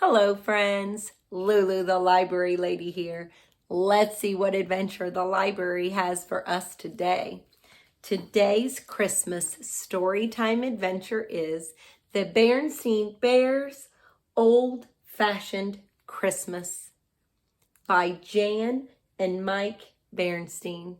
Hello friends, Lulu the library lady here. Let's see what adventure the library has for us today. Today's Christmas storytime adventure is The Berenstain Bears Old-Fashioned Christmas by Jan and Mike Berenstain.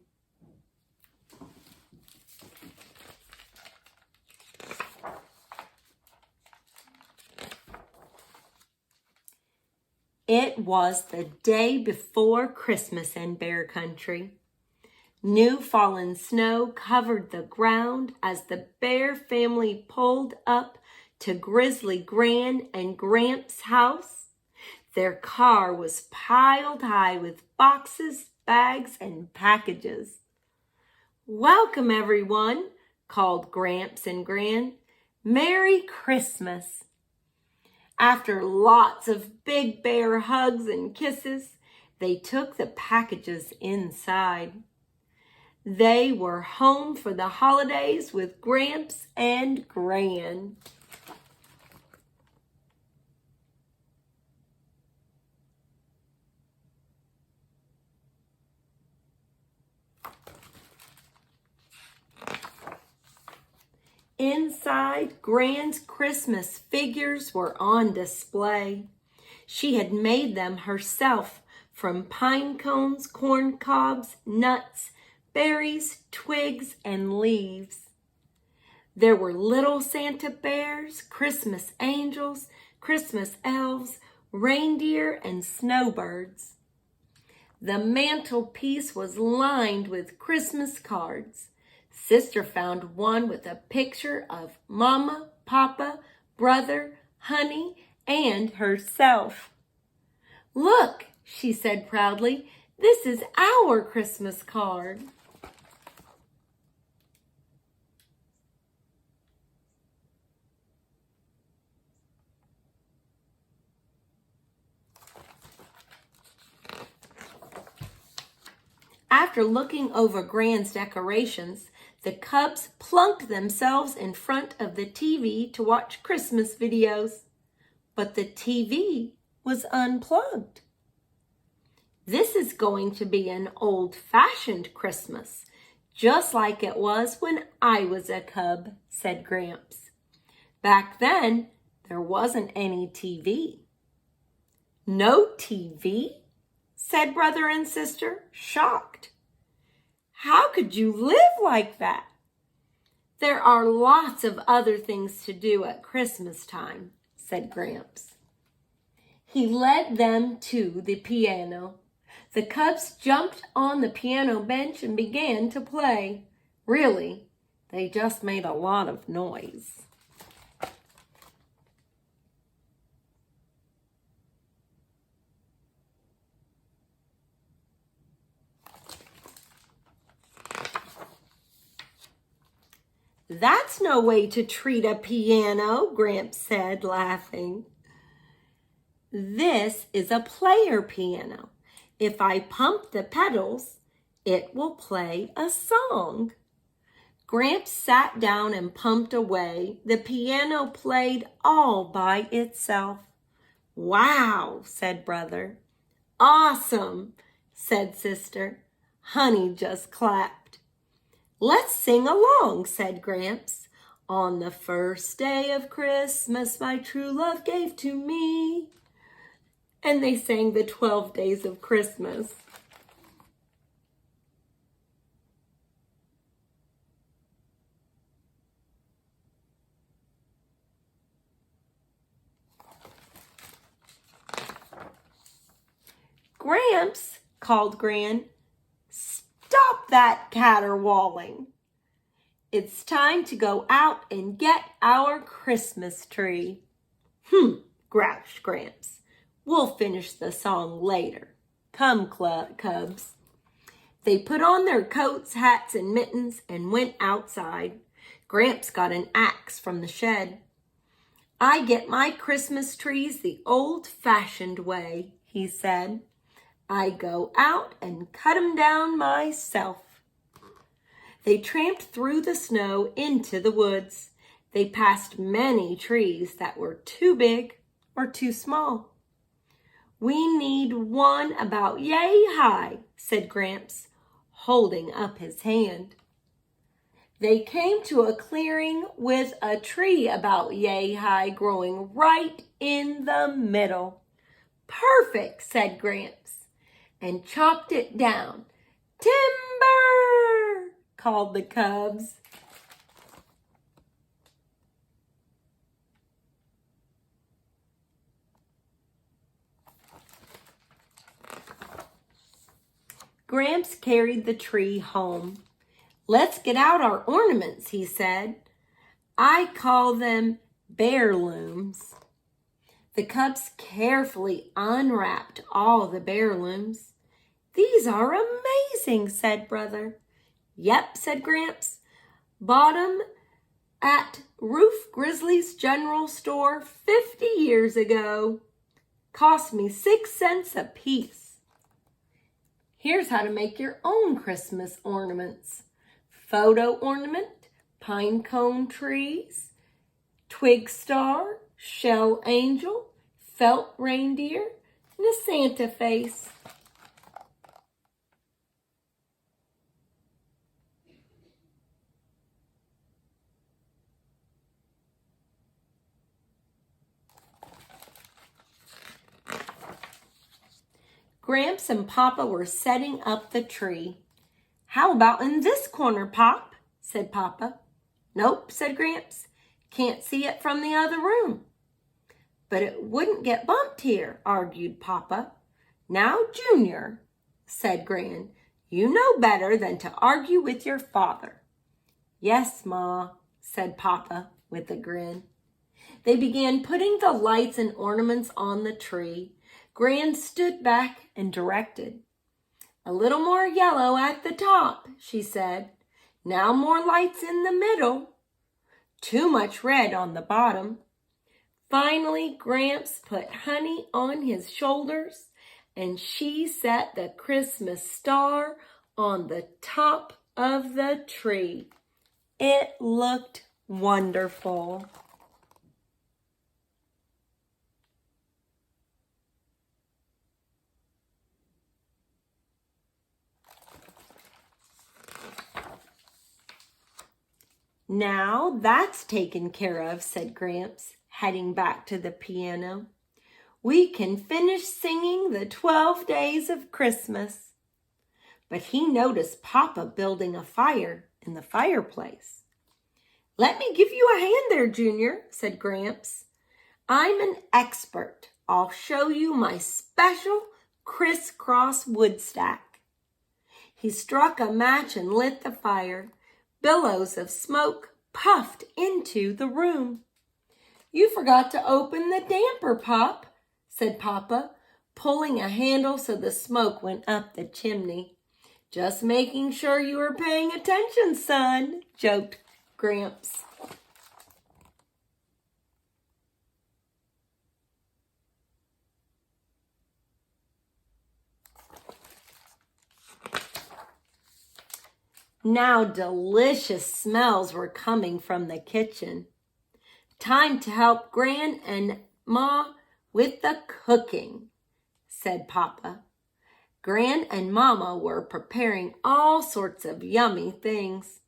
It was the day before Christmas in Bear Country. New fallen snow covered the ground as the Bear family pulled up to Grizzly Gran and Gramps' house. Their car was piled high with boxes, bags, and packages. "Welcome, everyone," called Gramps and Gran. "Merry Christmas." After lots of Big Bear hugs and kisses, they took the packages inside. They were home for the holidays with Gramps and Gran. Inside, Gran's Christmas figures were on display. She had made them herself from pine cones, corn cobs, nuts, berries, twigs, and leaves. There were little Santa bears, Christmas angels, Christmas elves, reindeer, and snowbirds. The mantelpiece was lined with Christmas cards. Sister found one with a picture of Mama, Papa, brother, Honey, and herself. "Look," she said proudly, "this is our Christmas card." After looking over Gran's decorations, the cubs plunked themselves in front of the TV to watch Christmas videos. But the TV was unplugged. "This is going to be an old-fashioned Christmas, just like it was when I was a cub," said Gramps. "Back then, there wasn't any TV." "No TV?" said brother and sister, shocked. "How could you live like that?" "There are lots of other things to do at Christmas time," said Gramps. He led them to the piano. The cubs jumped on the piano bench and began to play. Really, they just made a lot of noise. "That's no way to treat a piano," Gramps said, laughing. "This is a player piano. If I pump the pedals, it will play a song." Gramps sat down and pumped away. The piano played all by itself. "Wow," said brother. "Awesome," said sister. Honey just clapped. "Let's sing along," said Gramps. "On the first day of Christmas, my true love gave to me." And they sang the 12 days of Christmas. "Gramps," called Gran, "stop that caterwauling. It's time to go out and get our Christmas tree." Grouched Gramps. "We'll finish the song later. Come, cubs." They put on their coats, hats, and mittens and went outside. Gramps got an axe from the shed. "I get my Christmas trees the old-fashioned way," he said. "I go out and cut 'em down myself." They tramped through the snow into the woods. They passed many trees that were too big or too small. We need one about yay high, said Gramps, holding up his hand. They came to a clearing with a tree about yay high growing right in the middle. Perfect, said Gramps, and chopped it down. Timber, called the cubs. Gramps carried the tree home. Let's get out our ornaments, he said. I call them heirlooms. The cubs carefully unwrapped all the heirlooms. These are amazing, said Brother. Yep, said Gramps. Bought 'em at Roof Grizzly's General Store 50 years ago. Cost me 6 cents a piece. Here's how to make your own Christmas ornaments. Photo ornament, pine cone trees, twig star, shell angel, felt reindeer, and a Santa face. Gramps and Papa were setting up the tree. How about in this corner, Pop? Said Papa. Nope, said Gramps. Can't see it from the other room. But it wouldn't get bumped here, argued Papa. Now, Junior, said Gran, you know better than to argue with your father. Yes, Ma, said Papa with a grin. They began putting the lights and ornaments on the tree. Gran stood back and directed. A little more yellow at the top, she said. Now more lights in the middle. Too much red on the bottom. Finally, Gramps put Honey on his shoulders, and she set the Christmas star on the top of the tree. It looked wonderful. Now that's taken care of, said Gramps, heading back to the piano. We can finish singing the 12 days of Christmas. But he noticed Papa building a fire in the fireplace. Let me give you a hand there, Junior, said Gramps. I'm an expert. I'll show you my special crisscross wood stack. He struck a match and lit the fire. Billows of smoke puffed into the room. You forgot to open the damper, Pop, said Papa, pulling a handle so the smoke went up the chimney. Just making sure you were paying attention, son, joked Gramps. Now delicious smells were coming from the kitchen. Time to help Gran and Ma with the cooking, said Papa. Gran and Mama were preparing all sorts of yummy things.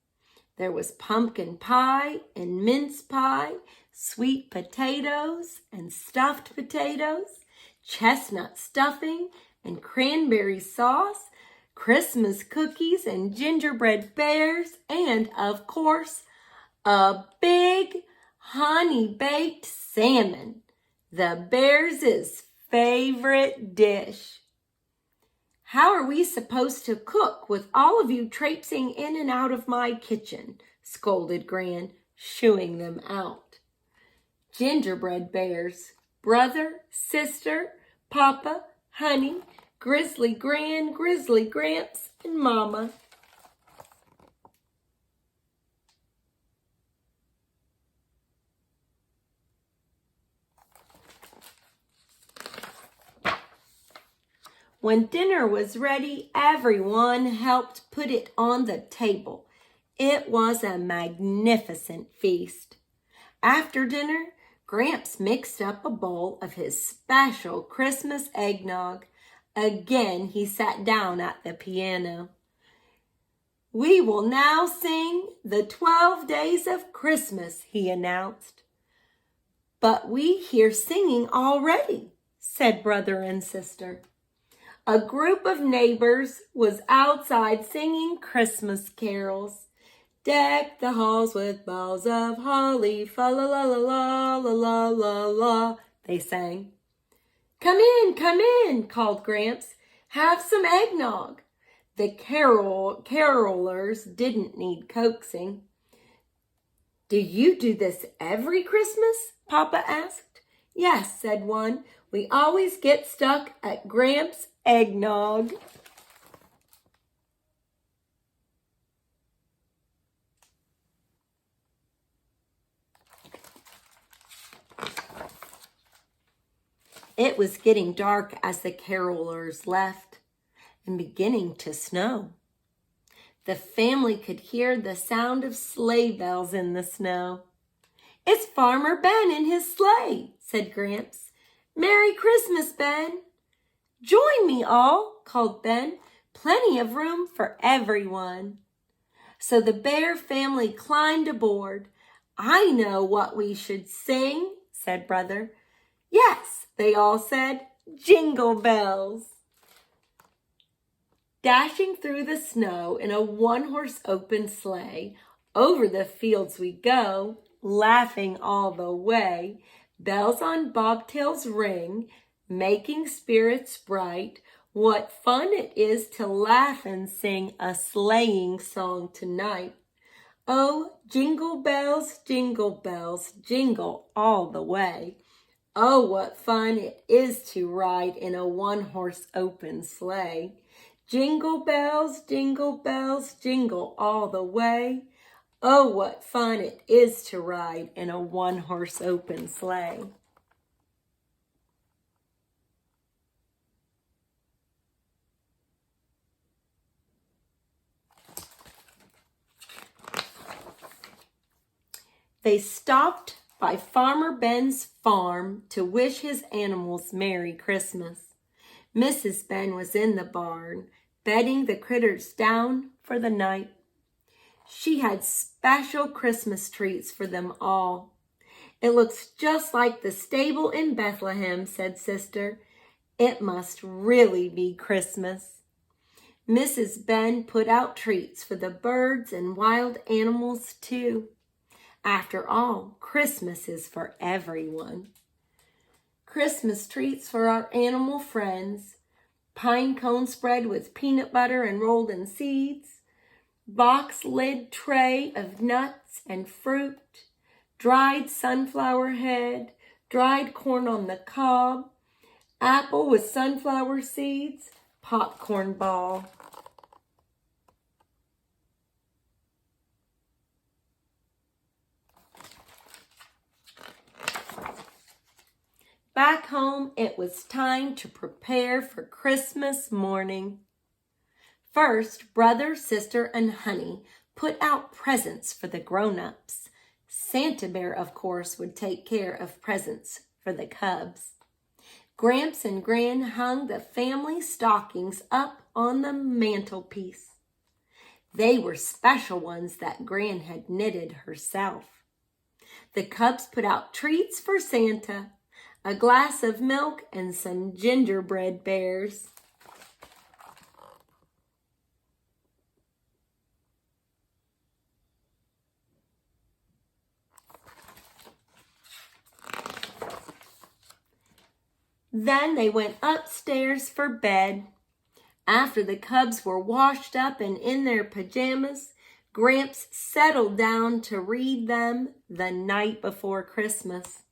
There was pumpkin pie and mince pie, sweet potatoes and stuffed potatoes, chestnut stuffing and cranberry sauce, Christmas cookies and gingerbread bears, and, of course, a big honey-baked salmon, the bears' favorite dish. How are we supposed to cook with all of you traipsing in and out of my kitchen? Scolded Gran, shooing them out. Gingerbread bears, brother, sister, Papa, Honey, Grizzly Gran, Grizzly Gramps, and Mama. When dinner was ready, everyone helped put it on the table. It was a magnificent feast. After dinner, Gramps mixed up a bowl of his special Christmas eggnog. Again, he sat down at the piano. "We will now sing the 12 Days of Christmas," he announced. "But we hear singing already," said brother and sister. A group of neighbors was outside singing Christmas carols. "Deck the halls with boughs of holly, fa la la la la la la la la," they sang. Come in," called Gramps. "Have some eggnog." The carolers didn't need coaxing. "Do you do this every Christmas?" Papa asked. "Yes," said one. "We always get stuck at Gramps' eggnog." It was getting dark as the carolers left and beginning to snow. The family could hear the sound of sleigh bells in the snow. "It's Farmer Ben in his sleigh," said Gramps. "Merry Christmas, Ben." "Join me all," called Ben. "Plenty of room for everyone." So the Bear family climbed aboard. "I know what we should sing," said Brother. "Yes," they all said, "Jingle bells." Dashing through the snow in a one-horse open sleigh, over the fields we go, laughing all the way. Bells on bobtails ring, making spirits bright. What fun it is to laugh and sing a sleighing song tonight. Oh, jingle bells, jingle all the way. Oh, what fun it is to ride in a one-horse open sleigh. Jingle bells, jingle all the way. Oh, what fun it is to ride in a one-horse open sleigh. They stopped by Farmer Ben's farm to wish his animals Merry Christmas. Mrs. Ben was in the barn, bedding the critters down for the night. She had special Christmas treats for them all. "It looks just like the stable in Bethlehem," said Sister. "It must really be Christmas." Mrs. Ben put out treats for the birds and wild animals too. After all, Christmas is for everyone. Christmas treats for our animal friends. Pine cone spread with peanut butter and rolled in seeds. Box lid tray of nuts and fruit. Dried sunflower head. Dried corn on the cob. Apple with sunflower seeds. Popcorn ball. Back home, it was time to prepare for Christmas morning. First, Brother, Sister, and Honey put out presents for the grown-ups. Santa Bear, of course, would take care of presents for the cubs. Gramps and Gran hung the family stockings up on the mantelpiece. They were special ones that Gran had knitted herself. The cubs put out treats for Santa, a glass of milk, and some gingerbread bears. Then they went upstairs for bed. After the cubs were washed up and in their pajamas, Gramps settled down to read them The Night Before Christmas.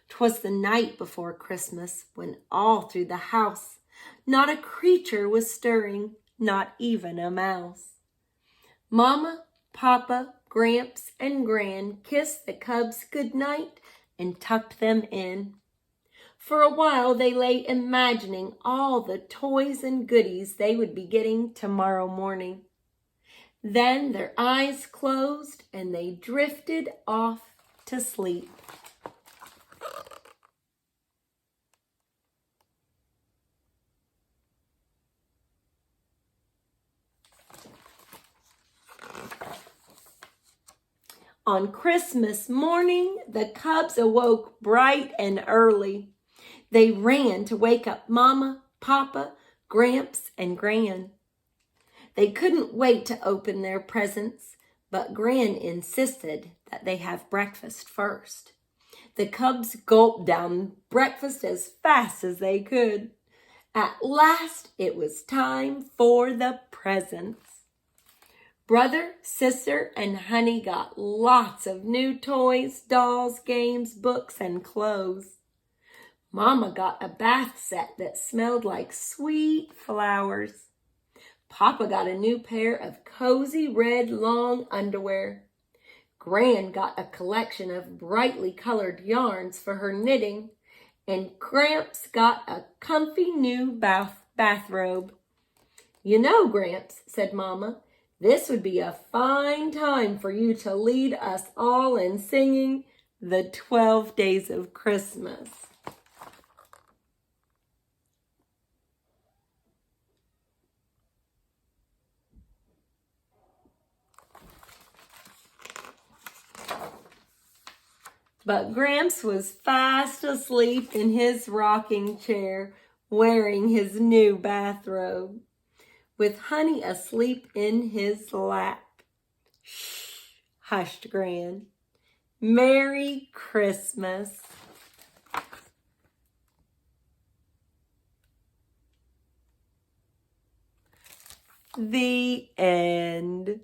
'Twas the night before Christmas when all through the house not a creature was stirring, not even a mouse. Mama, Papa, Gramps, and Gran kissed the cubs good night and tucked them in. For a while they lay imagining all the toys and goodies they would be getting tomorrow morning. Then their eyes closed and they drifted off to sleep. On Christmas morning, the cubs awoke bright and early. They ran to wake up Mama, Papa, Gramps, and Gran. They couldn't wait to open their presents, but Gran insisted that they have breakfast first. The cubs gulped down breakfast as fast as they could. At last, it was time for the presents. Brother, sister, and Honey got lots of new toys, dolls, games, books, and clothes. Mama got a bath set that smelled like sweet flowers. Papa got a new pair of cozy red long underwear. Gran got a collection of brightly colored yarns for her knitting, and Gramps got a comfy new bathrobe. You know, Gramps, said Mama, this would be a fine time for you to lead us all in singing the 12 Days of Christmas. But Gramps was fast asleep in his rocking chair, wearing his new bathrobe, with Honey asleep in his lap. Shh, hushed Gran. Merry Christmas. The end.